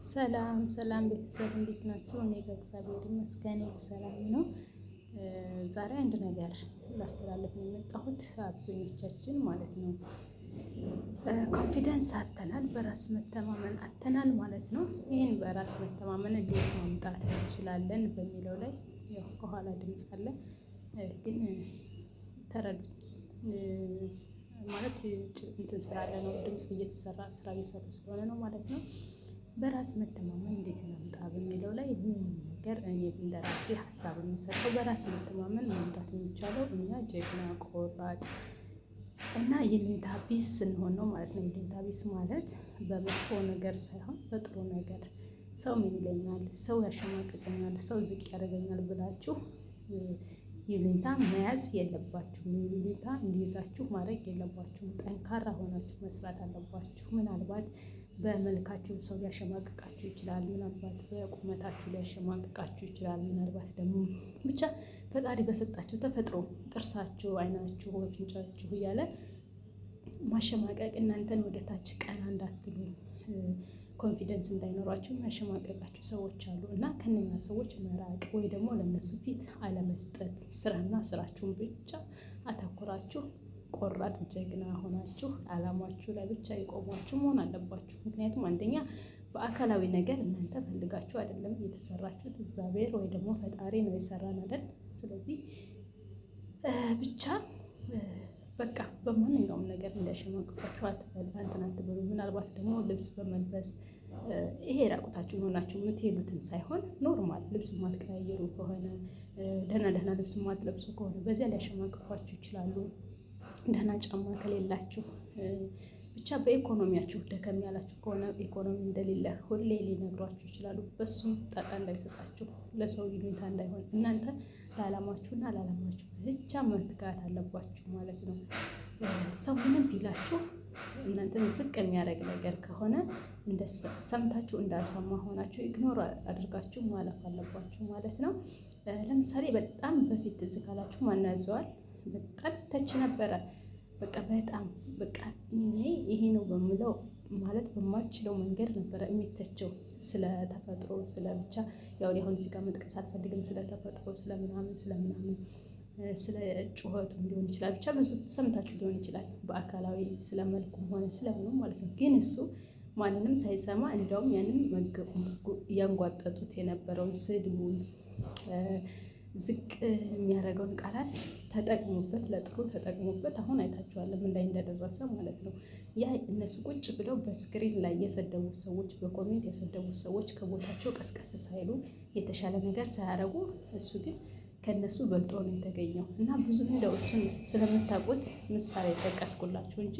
ሰላም ሰላም ቤተሰብ እንዴት ናችሁ? እኔ ጋር እግዚአብሔር ይመስገን ሰላም ነው። ዛሬ አንድ ነገር ላስተላለፍ ነው የመጣሁት አብዛኞቻችን ማለት ነው ኮንፊደንስ አጥተናል፣ በራስ መተማመን አጥተናል ማለት ነው። ይህን በራስ መተማመን እንዴት ማምጣት እንችላለን በሚለው ላይ ያው ከኋላ ድምፅ አለ ግን ተረዱ ማለት እንትን ስላለ ነው ድምፅ እየተሰራ ስራ እየሰሩ ስለሆነ ነው ማለት ነው። በራስ መተማመን እንዴት እናምጣ በሚለው ላይ ምን ነገር እኔ እንደራሴ ሀሳብ የምሰጠው በራስ መተማመን ማምጣት የሚቻለው እኛ ጀግና ቆራጥ እና ይሉኝታ ቢስ ስንሆን ነው ማለት ነው። ይሉኝታ ቢስ ማለት በመጥፎ ነገር ሳይሆን በጥሩ ነገር ሰው ምን ይለኛል፣ ሰው ያሸማቅቀኛል፣ ሰው ዝቅ ያደርገኛል ብላችሁ ይሉኝታ መያዝ የለባችሁም። ይሉኝታ እንዲይዛችሁ ማድረግ የለባችሁም። ጠንካራ ሆናችሁ መስራት አለባችሁ። ምናልባት በመልካችሁ ሰው ሊያሸማቅቃችሁ ይችላል። ምናልባት በቁመታችሁ ሊያሸማቅቃችሁ ይችላል። ምናልባት ደግሞ ብቻ ፈጣሪ በሰጣችሁ ተፈጥሮ ጥርሳችሁ፣ አይናችሁ፣ አፍንጫችሁ እያለ ማሸማቀቅ እናንተን ወደ ታች ቀና እንዳትሉ ኮንፊደንስ እንዳይኖራችሁ የሚያሸማቀቃችሁ ሰዎች አሉ እና ከነኛ ሰዎች መራቅ ወይ ደግሞ ለነሱ ፊት አለመስጠት፣ ስራና ስራችሁን ብቻ አተኩራችሁ ቆራጥ ጀግና ሆናችሁ አላማችሁ ላይ ብቻ የቆማችሁ መሆን አለባችሁ። ምክንያቱም አንደኛ በአካላዊ ነገር እናንተ ፈልጋችሁ አይደለም የተሰራችሁት፣ እግዚአብሔር ወይ ደግሞ ፈጣሪ ነው የሰራን አይደል? ስለዚህ ብቻ በቃ በማንኛውም ነገር እንዳሸማቅቃችሁ እንትን አትበሉ። ምናልባት ደግሞ ልብስ በመልበስ ይሄ ራቁታችሁን ሆናችሁ የምትሄዱትን ሳይሆን ኖርማል ልብስ የማትቀያየሩ ከሆነ ደህና ደህና ልብስ የማትለብሱ ከሆነ በዚያ ሊያሸማቅቋችሁ ይችላሉ። ደህና ጫማ ከሌላችሁ ብቻ በኢኮኖሚያችሁ ደከም ያላችሁ ከሆነ ኢኮኖሚ እንደሌለ ሁሌ ሊነግሯችሁ ይችላሉ። በሱም ጣጣ እንዳይሰጣችሁ፣ ለሰው ይሉኝታ እንዳይሆን እናንተ ለዓላማችሁና ለዓላማችሁ ብቻ መትጋት አለባችሁ ማለት ነው። ሰው ምንም ቢላችሁ እናንተን ዝቅ የሚያደርግ ነገር ከሆነ ሰምታችሁ እንዳልሰማ ሆናችሁ ኢግኖር አድርጋችሁ ማለፍ አለባችሁ ማለት ነው። ለምሳሌ በጣም በፊት ትዝ ካላችሁ ማን ያዘዋል በጣም ተች ነበረ። በጣም እኔ ይሄ ነው በምለው ማለት በማልችለው መንገድ ነበረ የሚተቸው ስለ ተፈጥሮ ስለ ብቻ ያው አሁን እዚህ ጋር መጥቀስ አልፈልግም። ስለ ተፈጥሮ ስለምናምን ስለ ጩኸቱም ሊሆን ይችላል። ብቻ ብዙ ሰምታችሁ ሊሆን ይችላል በአካላዊ ስለመልኩም ሆነ ስለምንም ማለት ነው። ግን እሱ ማንንም ሳይሰማ እንዲያውም ያንን ያንጓጠጡት የነበረውን ስድቡን ዝቅ የሚያደርገውን ቃላት ተጠቅሙበት፣ ለጥሩ ተጠቅሙበት። አሁን አይታችኋል ምን ላይ እንደደረሰ ማለት ነው። ያ እነሱ ቁጭ ብለው በስክሪን ላይ የሰደቡት ሰዎች፣ በኮሜንት የሰደቡት ሰዎች ከቦታቸው ቀስቀስ ሳይሉ የተሻለ ነገር ሳያደርጉ እሱ ግን ከነሱ በልጦ ነው የተገኘው። እና ብዙ እንደው እሱን ስለምታውቁት ምሳሌ ጠቀስኩላችሁ እንጂ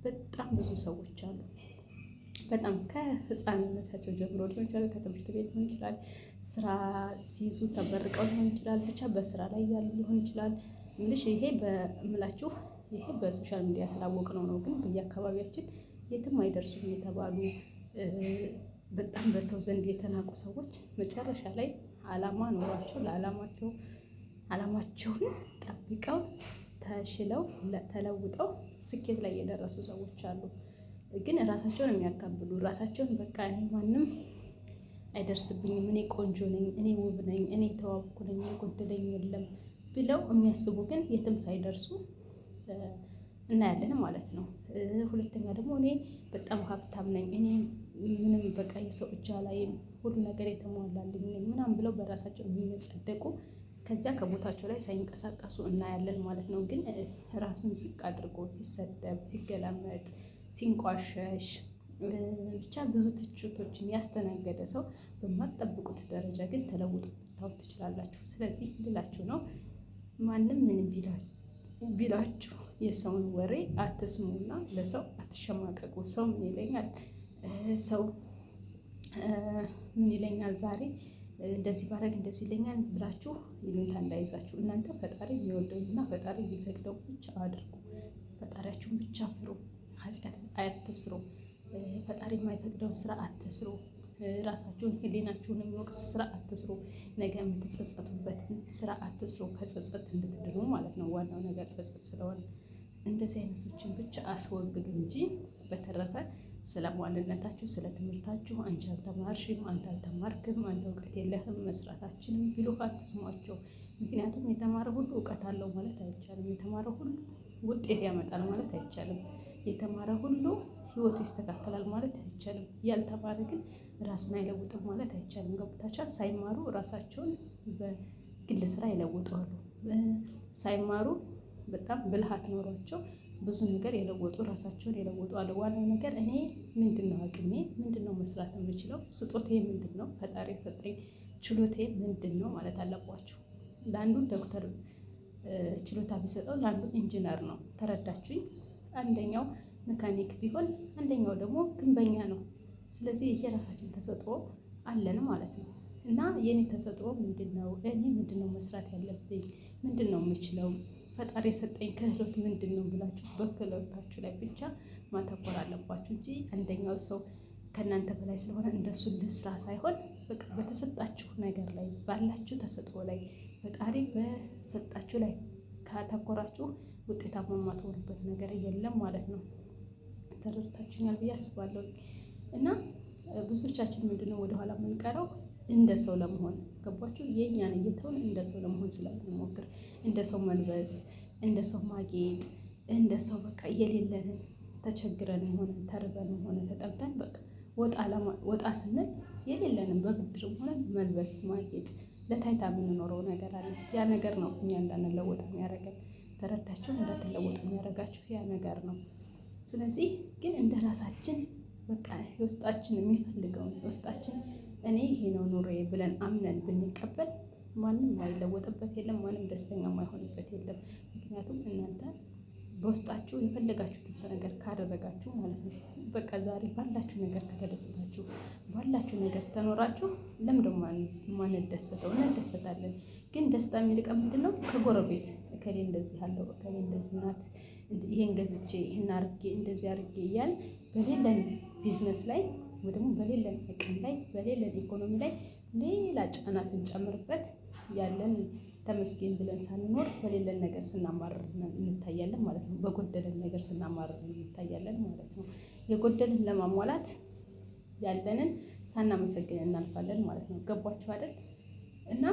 በጣም ብዙ ሰዎች አሉ። በጣም ከህፃንነታቸው ጀምሮ ሊሆን ይችላል፣ ከትምህርት ቤት ሊሆን ይችላል፣ ስራ ሲይዙ ተመርቀው ሊሆን ይችላል፣ ብቻ በስራ ላይ ያሉ ሊሆን ይችላል። እንግዲህ ይሄ በምላችሁ ይሄ በሶሻል ሚዲያ ስላወቅነው ነው። ግን በየአካባቢያችን የትም አይደርሱም የተባሉ በጣም በሰው ዘንድ የተናቁ ሰዎች መጨረሻ ላይ አላማ ኖሯቸው ለዓላማቸው አላማቸውን ጠብቀው ተሽለው ተለውጠው ስኬት ላይ የደረሱ ሰዎች አሉ። ግን ራሳቸውን የሚያካብሉ ራሳቸውን በቃ እኔ ማንም አይደርስብኝም፣ እኔ ቆንጆ ነኝ፣ እኔ ውብ ነኝ፣ እኔ ተዋብኩ ነኝ፣ የጎደለኝ የለም ብለው የሚያስቡ ግን የትም ሳይደርሱ እናያለን ማለት ነው። ሁለተኛ ደግሞ እኔ በጣም ሀብታም ነኝ፣ እኔ ምንም በቃ የሰው እጅ ላይም ሁሉ ነገር የተሟላልኝ ነኝ ምናምን ብለው በራሳቸው የሚመጸደቁ ከዚያ ከቦታቸው ላይ ሳይንቀሳቀሱ እናያለን ማለት ነው። ግን ራሱን ዝቅ አድርጎ ሲሰደብ፣ ሲገላመጥ፣ ሲንቋሸሽ ብቻ ብዙ ትችቶችን ያስተናገደ ሰው በማትጠብቁት ደረጃ ግን ተለውጦ ልታዩት ትችላላችሁ። ስለዚህ ልላችሁ ነው ማንም ምንም ቢላችሁ የሰውን ወሬ አትስሙና ለሰው አትሸማቀቁ። ሰው ምን ይለኛል፣ ሰው ምን ይለኛል ዛሬ እንደዚህ ባረግ እንደዚህ ይለኛል ብላችሁ ይሉኝታ እንዳይዛችሁ። እናንተ ፈጣሪ የሚወደውና ፈጣሪ የሚፈቅደው ብቻ አድርጉ። ፈጣሪያችሁን ብቻ ፍሩ። ኃጢአት አትስሩ። ፈጣሪ የማይፈቅደውን ስራ አትስሩ። ራሳችሁን ህሊናችሁን የሚወቅስ ስራ አትስሩ። ነገ የምትጸጸቱበትን ስራ አትስሩ። ከጸጸት እንድትድኑ ማለት ነው። ዋናው ነገር ጸጸት ስለሆነ እንደዚህ አይነቶችን ብቻ አስወግዱ እንጂ በተረፈ ስለ ማንነታችሁ፣ ስለ ትምህርታችሁ አንቺ አልተማርሽም፣ አንተ አልተማርክም፣ አንተ እውቀት የለህም፣ መስራታችንም ቢሉህ አትስሟቸው። ምክንያቱም የተማረ ሁሉ እውቀት አለው ማለት አይቻልም። የተማረ ሁሉ ውጤት ያመጣል ማለት አይቻልም። የተማረ ሁሉ ህይወቱ ይስተካከላል ማለት አይቻልም። ያልተማረ ግን ራሱን አይለውጥም ማለት አይቻልም። ገብታችኋል? ሳይማሩ ራሳቸውን በግል ስራ ይለውጣሉ። ሳይማሩ በጣም ብልሃት ኖሯቸው ብዙ ነገር የለወጡ ራሳቸውን የለወጡ አለ። ዋናው ነገር እኔ ምንድነው አቅሜ፣ ምንድነው መስራት የምችለው፣ ስጦታዬ ምንድነው፣ ፈጣሪ የሰጠኝ ችሎታዬ ምንድነው ማለት አለባችሁ። ለአንዱ ዶክተር ችሎታ ቢሰጠው ለአንዱ ኢንጂነር ነው። ተረዳችሁኝ? አንደኛው መካኒክ ቢሆን አንደኛው ደግሞ ግንበኛ ነው። ስለዚህ የራሳችን ተሰጥኦ አለን ማለት ነው። እና የኔ ተሰጥኦ ምንድነው? እኔ ምንድነው መስራት ያለብኝ? ምንድነው የምችለው? ፈጣሪ የሰጠኝ ክህሎት ምንድነው ብላችሁ በክህሎታችሁ ላይ ብቻ ማተኮር አለባችሁ እንጂ አንደኛው ሰው ከእናንተ በላይ ስለሆነ እንደሱ ልስራ ሳይሆን በቃ በተሰጣችሁ ነገር ላይ ባላችሁ ተሰጥኦ ላይ ፈጣሪ በሰጣችሁ ላይ ካተኮራችሁ ውጤታማ የማትሆኑበት ነገር የለም ማለት ነው። ተረድታችሁኛል ብዬ አስባለሁ። እና ብዙዎቻችን ምንድነው ወደኋላ የምንቀረው እንደ ሰው ለመሆን ገባችሁ? የእኛን እየተውን እንደ ሰው ለመሆን ስለምንሞክር እንደ ሰው መልበስ፣ እንደ ሰው ማጌጥ፣ እንደ ሰው በቃ የሌለንን ተቸግረንም ሆነ ተርበንም ሆነ ተጠምተን በቃ ወጣ ስንል የሌለንን በብድርም ሆነ መልበስ፣ ማጌጥ ለታይታ የምንኖረው ነገር አለ። ያ ነገር ነው እኛ እንዳንለወጥ የሚያደርገን። ተረዳችሁ? እንዳትለወጡ የሚያደርጋችሁ ያ ነገር ነው። ስለዚህ ግን እንደ ራሳችን በቃ የውስጣችን የሚፈልገውን የውስጣችን እኔ ይሄ ነው ኑሮዬ ብለን አምነን ብንቀበል ማንም የማይለወጥበት የለም፣ ማንም ደስተኛ የማይሆንበት የለም። ምክንያቱም እናንተ በውስጣችሁ የፈለጋችሁትን ነገር ካደረጋችሁ ማለት ነው። በቃ ዛሬ ባላችሁ ነገር ከተደሰታችሁ፣ ባላችሁ ነገር ተኖራችሁ ለምንድን ነው የማንደሰተው? እንደሰታለን። ግን ደስታ የሚልቀን ምንድን ነው? ከጎረቤት እከሌ እንደዚህ አለው፣ እከሌ እንደዚህ ናት፣ ይሄን ገዝቼ ይሄን አርጌ እንደዚህ አርጌ እያል በሌለን ቢዝነስ ላይ ወይ ደግሞ በሌለን አቅም ላይ በሌለን ኢኮኖሚ ላይ ሌላ ጫና ስንጨምርበት ያለን ተመስገን ብለን ሳንኖር በሌለን ነገር ስናማርር እንታያለን ማለት ነው። በጎደለን ነገር ስናማርር እንታያለን ማለት ነው። የጎደልን ለማሟላት ያለንን ሳናመሰግን እናልፋለን ማለት ነው። ገባችሁ አይደል? እና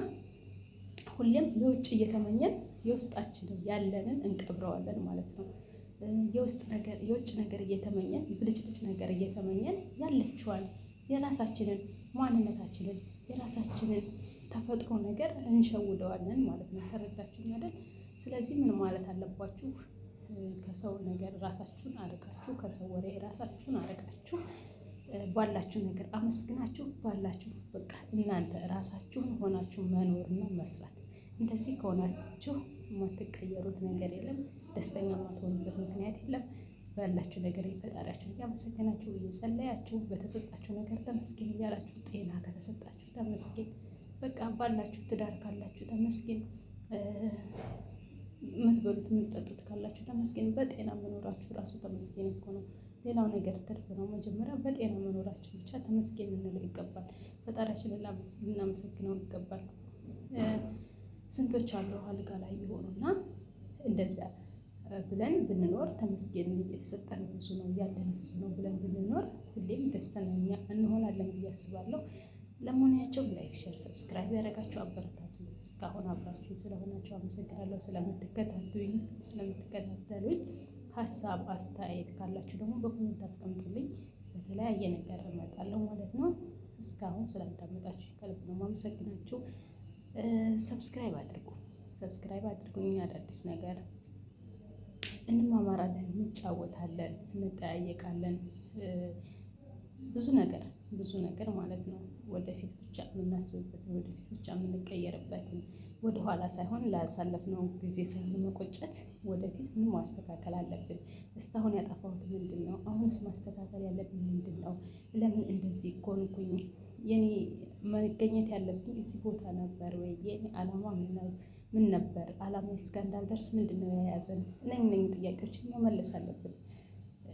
ሁሌም የውጭ እየተመኘን የውስጣችንን ያለንን እንቀብረዋለን ማለት ነው። የውጭ ነገር እየተመኘን ብልጭልጭ ነገር እየተመኘን ያለችዋል የራሳችንን ማንነታችንን የራሳችንን ተፈጥሮ ነገር እንሸውደዋለን ማለት ነው። ተረዳችሁኝ አይደል? ስለዚህ ምን ማለት አለባችሁ? ከሰው ነገር ራሳችሁን አርቃችሁ፣ ከሰው ወሬ ራሳችሁን አርቃችሁ፣ ባላችሁ ነገር አመስግናችሁ፣ ባላችሁ በቃ እናንተ ራሳችሁን ሆናችሁ መኖርና መስራት። እንደዚህ ከሆናችሁ የማትቀየሩት ነገር የለም። ደስተኛ የማትሆኑበት ምክንያት የለም። ባላችሁ ነገር ፈጣሪያችሁ እያመሰገናችሁ እየጸለያችሁ፣ በተሰጣችሁ ነገር ተመስገን እያላችሁ፣ ጤና ከተሰጣችሁ ተመስገን፣ በቃ ባላችሁ ትዳር ካላችሁ ተመስገን፣ የምትበሉት የምትጠጡት ካላችሁ ተመስገን። በጤና መኖራችሁ ራሱ ተመስገን እኮ ነው። ሌላው ነገር ትርፍ ነው። መጀመሪያ በጤና መኖራችን ብቻ ተመስገን ልንለው ይገባል። ፈጣሪያችንን ልናመሰግነው ይገባል። ስንቶች አሉ አልጋ ላይ የሆኑና እንደዚያ ብለን ብንኖር ተመስገን የተሰጠን ብዙ ነው ያለን ብዙ ነው ብለን ብንኖር ሁሌም ደስተኛ እንሆናለን ብዬ አስባለሁ። ለመሆናቸው ላይክ፣ ሼር፣ ሰብስክራይብ ያደረጋችሁ አበረታቱ። እስካሁን አብራችሁ ስለሆናችሁ አመሰግናለሁ። ስለምትከታተሉኝ ሀሳብ አስተያየት ካላችሁ ደግሞ በኮሜንት አስቀምጡልኝ። በተለያየ ነገር እመጣለሁ ማለት ነው። እስካሁን ስላዳመጣችሁ ከልብ ነው የማመሰግናችሁ። ሰብስክራይብ አድርጉኝ። አዳዲስ ነገር እንማማራለን፣ እንጫወታለን፣ እንጠያየቃለን። ብዙ ነገር ማለት ነው። ወደፊት ብቻ የምናስብበትን፣ ወደፊት ብቻ የምንቀየርበትን፣ ወደኋላ ሳይሆን ላሳለፍነው ጊዜ ሳይሆን መቆጨት፣ ወደፊት ምን ማስተካከል አለብን? እስካሁን ያጠፋሁት ምንድን ነው? አሁንስ ማስተካከል ያለብን ምንድን ነው? ለምን እንደዚህ ኮንኩኝ? የኔ መገኘት ያለብኝ እዚህ ቦታ ነበር ወይ? የኔ ዓላማ ምን ነበር? ዓላማ እስከ እንዳልደርስ ምንድን ነው የያዘን? እነኝህ ጥያቄዎችን መመለስ አለብን።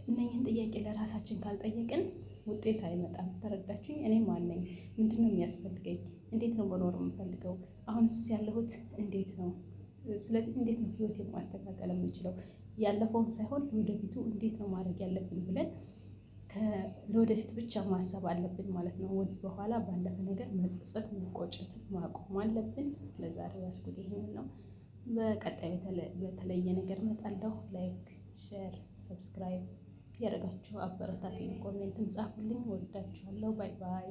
እነኝህን ጥያቄ ለራሳችን ካልጠየቅን ውጤት አይመጣም። ተረዳችሁኝ? እኔ ማን ነኝ? ምንድን ነው የሚያስፈልገኝ? እንዴት ነው መኖር የምፈልገው? አሁንስ ያለሁት እንዴት ነው? ስለዚህ እንዴት ነው ህይወቴን ማስተካከል የምችለው? ያለፈውን ሳይሆን ወደፊቱ እንዴት ነው ማድረግ ያለብን ብለን ለወደፊት ብቻ ማሰብ አለብን ማለት ነው። በኋላ ባለፈ ነገር መጸጸት መቆጨትን ማቆም አለብን። ለዛሬ ያስኩት ይሄንን ነው። በቀጣይ በተለየ ነገር እመጣለሁ። ላይክ፣ ሼር፣ ሰብስክራይብ ያደረጋችሁ አበረታቱኝ። ኮሜንትም ጻፉልኝ። ወዳችኋለሁ። ባይ ባይ።